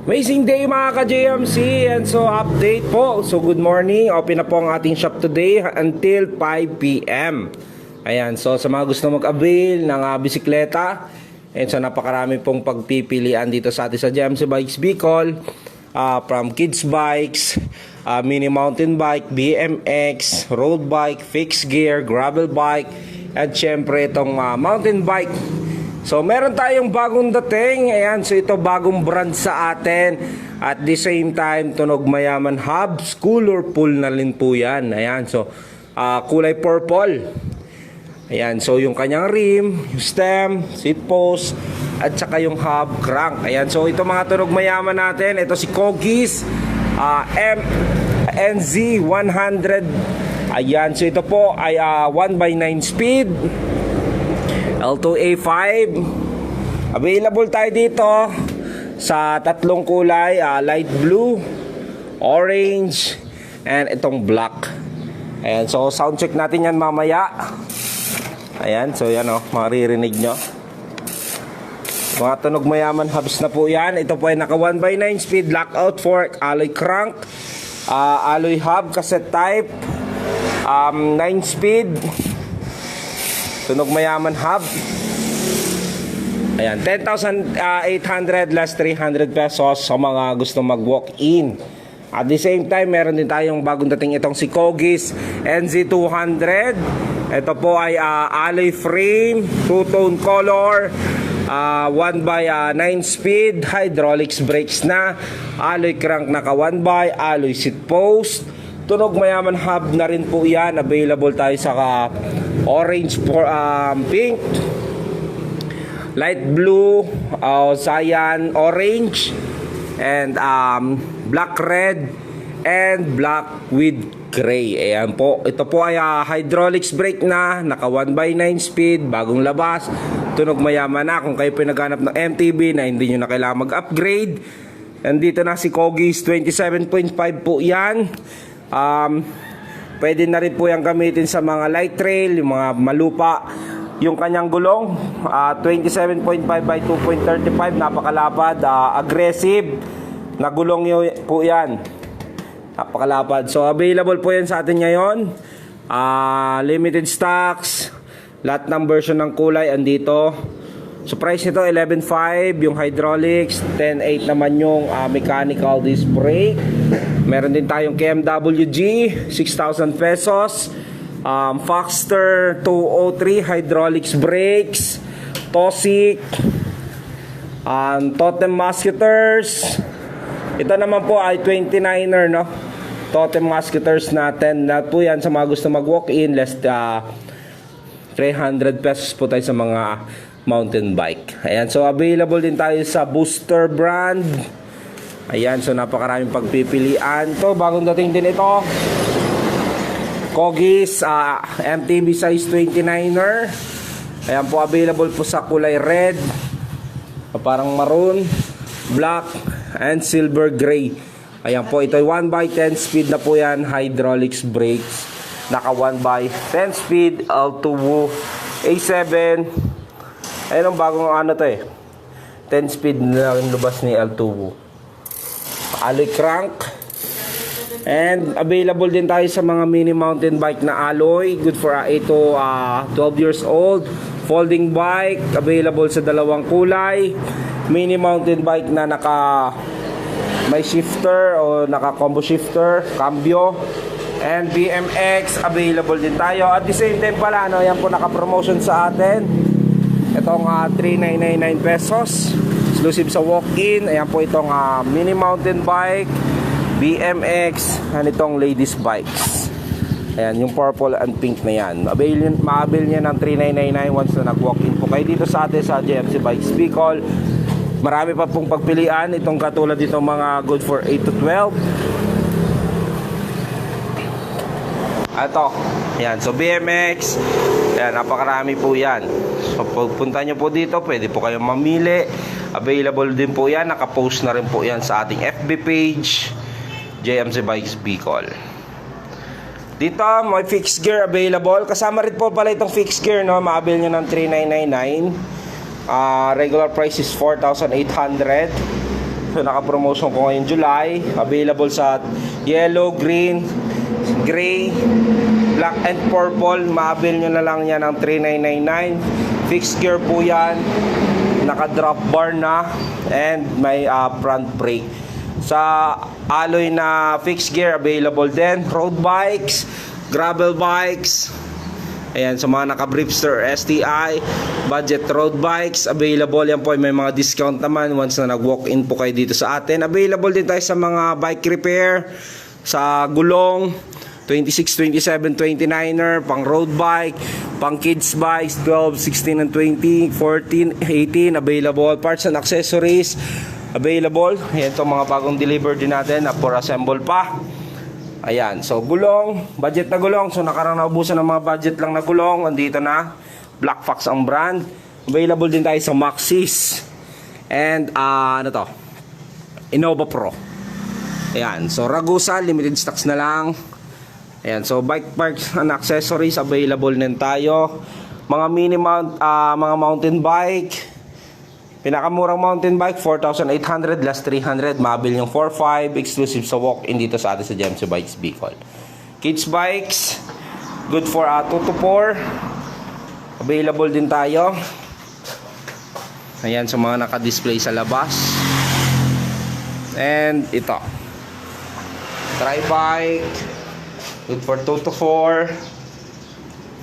Amazing day mga ka-JMC, and so update po. So good morning, open na po ang ating shop today until 5 p.m. Ayan, so sa mga gusto mag-avail ng bisikleta, and so napakarami pong pagpipilian dito sa atin sa JMC Bikes Bicol, from kids bikes, mini mountain bike, BMX, road bike, fixed gear, gravel bike, at syempre itong mountain bike. So meron tayong bagong dating. Ayan, so ito bagong brand sa atin. At the same time, tunog mayaman hubs, colorful na rin po yan. Ayan, so kulay purple. Ayan, so yung kanyang rim, yung stem, seat post, at saka yung hub crank. Ayan, so ito mga tunog mayaman natin. Ito si Kogis NZ100. Ayan, so ito po ay 1x9 speed, L2A5. Available tayo dito sa tatlong kulay, light blue, orange, and itong black. Ayan, so sound check natin yan mamaya. Ayan, so yan maririnig nyo. Mga tunog mayaman hubs na po yan. Ito po ay naka 1x9 speed, lockout fork, alloy crank, alloy hub, cassette type, 9 speed, tunog mayaman hub. Ayan, 10,800 less 300 pesos sa mga gusto mag-walk-in. At the same time, meron din tayong bagong dating itong si Kogis NZ200. Ito po ay alloy frame, two-tone color, 1x9 speed, hydraulics brakes na, alloy crank naka 1x, alloy seat post, tunog mayaman hub na rin po yan. Available tayo sa orange, pink, light blue, cyan, orange, and black red, and black with gray. Ayan po. Ito po ay hydraulics brake na, naka 1x9 speed, bagong labas, tunog mayaman na. Kung kayo pinaghanap ng MTB na hindi nyo na kailangan mag-upgrade, nandito na si Kogis 27.5 po yan. Pwede na rin po yung gamitin sa mga light trail, yung mga malupa. Yung kanyang gulong, 27.5 by 2.35, napakalapad, aggressive na gulong po yan. Napakalapad. So available po yan sa atin ngayon. Limited stocks, lahat ng version ng kulay andito. So price nito 11.5 yung hydraulics, 10.8 naman yung mechanical disc brake. Meron din tayong KMW G, 6,000 pesos. Foxter 203 hydraulics brakes, Tosic, Totem Musketeers. Ito naman po ay 29er, no? Totem Musketeers natin. Lahat po yan sa mga gusto mag-walk-in, less 300 pesos po tayo sa mga mountain bike. Ayan, so available din tayo sa Booster brand. Ayan, so napakaraming pagpipilian. Ito, bagong dating din ito. Kogis MTB size 29er. Ayan po, available po sa kulay red, parang maroon, black, and silver gray. Ayan po, ito ay 1x10 speed na po yan, hydraulics brakes, naka 1x10 speed, L2 A7. Ayan ang bagong 10 speed na rin lubas ni L2. Alloy crank. And available din tayo sa mga mini mountain bike na alloy, good for 8 to 12 years old. Folding bike, available sa dalawang kulay. Mini mountain bike na may shifter o naka combo shifter, cambio. And BMX, available din tayo. At the same time pala, yan po naka-promotion sa atin. Itong 3,999 pesos, exclusive sa walk-in. Ayan po itong mini mountain bike, BMX, and itong ladies bikes. Ayan, yung purple and pink na yan. Ma-avail niya ng 3,999 once na nag-walk-in po kayo dito sa atin sa JMC Bikes Bicol. Marami pa pong pagpilian. Itong katulad dito mga good for 8 to 12. Ito, ayan, so BMX, ayan, napakarami po yan. So pagpunta nyo po dito, pwede po kayong mamili. Available din po yan, nakapost na rin po yan sa ating FB page, JMC Bikes Bicol. Dito, may fixed gear available. Kasama rin po pala itong fixed gear, no? Ma-avail nyo ng 3,999. Regular price is 4,800. So naka-promotion ko ngayon July. Available sa yellow, green, gray, black and purple. Ma-avail nyo na lang yan ng 3,999. Fixed gear po yan. Naka-drop bar na. And may front brake. Sa alloy na fixed gear, available din. Road bikes, gravel bikes. Ayan, sa mga naka-Bripster STI, budget road bikes, available. Yan po, may mga discount naman once na nag-walk-in po kayo dito sa atin. Available din tayo sa mga bike repair, sa gulong, 26, 27, 29er, pang road bike, pang kids bikes, 12, 16, and 20, 14, 18, available. Parts and accessories, available. Ayan, itong mga bagong deliver din natin na for assemble pa. Ayan, so gulong, budget na gulong. So nakarang naubusan ng mga budget lang na gulong. Andito na, Black Fox ang brand. Available din tayo sa Maxxis. And ano to, Innova Pro. Ayan, so Ragusa, limited stocks na lang. Ayan, so bike parts and accessories, available din tayo. Mga mini mount, mga mountain bike. Pinakamurang mountain bike, 4,800, last 300. Mabil yung 4,500, exclusive sa walk-in dito sa atin sa GMC Bikes Bicol. Kids bikes, good for 2 to 4. Available din tayo. Ayan, sa mga naka-display sa labas. And ito, tri-bike, good for 2 to 4,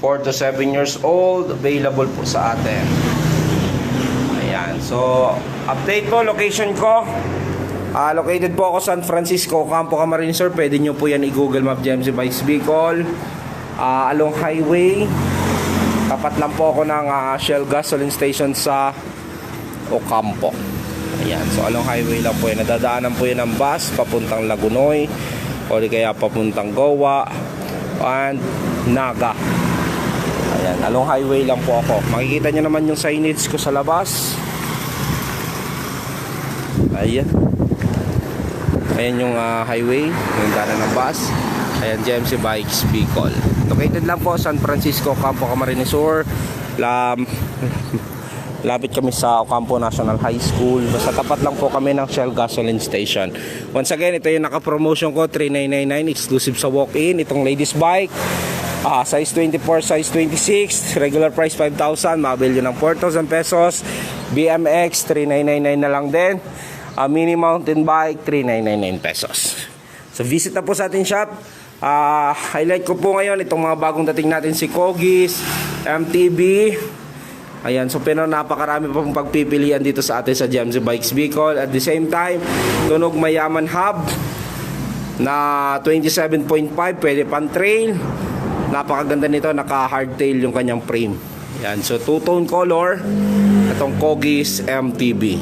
4 to 7 years old. Available po sa atin. Ayan, so update po, location ko. Located po ako San Francisco, Campo Camarines Sur. Pwede nyo po yan i-Google Map, GMC Bikes Bicol. Along highway. Tapat lang po ako ng Shell gasoline station sa Ocampo. Ayan, so along highway lang po yan. Nadadaanan po yan ng bus papuntang Lagunoy o di kaya papuntang Goa and Naga. Ayan, along highway lang po ako. Makikita nyo naman yung signage ko sa labas. Ayan. Ayan yung highway, yung daanan ng bus. Ayan, GMC Bikes Bicol. Located lang po San Francisco, Campo Camarines Sur. Lapit kami sa Ocampo National High School. Basta tapat lang po kami ng Shell gasoline station. Once again, ito yung naka-promotion ko, 3,999, exclusive sa walk-in. Itong ladies bike, size 24, size 26, regular price 5,000, mabil yun ng 4,000 pesos. BMX 3,999 na lang din. Mini mountain bike 3,999 pesos. So visit na po sa ating shop. Highlight ko po ngayon itong mga bagong dating natin, si Kogis, MTB. Ayan, so pero napakarami pa pong pagpipilian dito sa atin sa GMC Bikes Bicol. At the same time, tunog Mayaman Hub na 27.5, pwede pan trail. Napakaganda nito, naka hardtail yung kanyang frame. Ayan, so two-tone color itong Kogis MTB.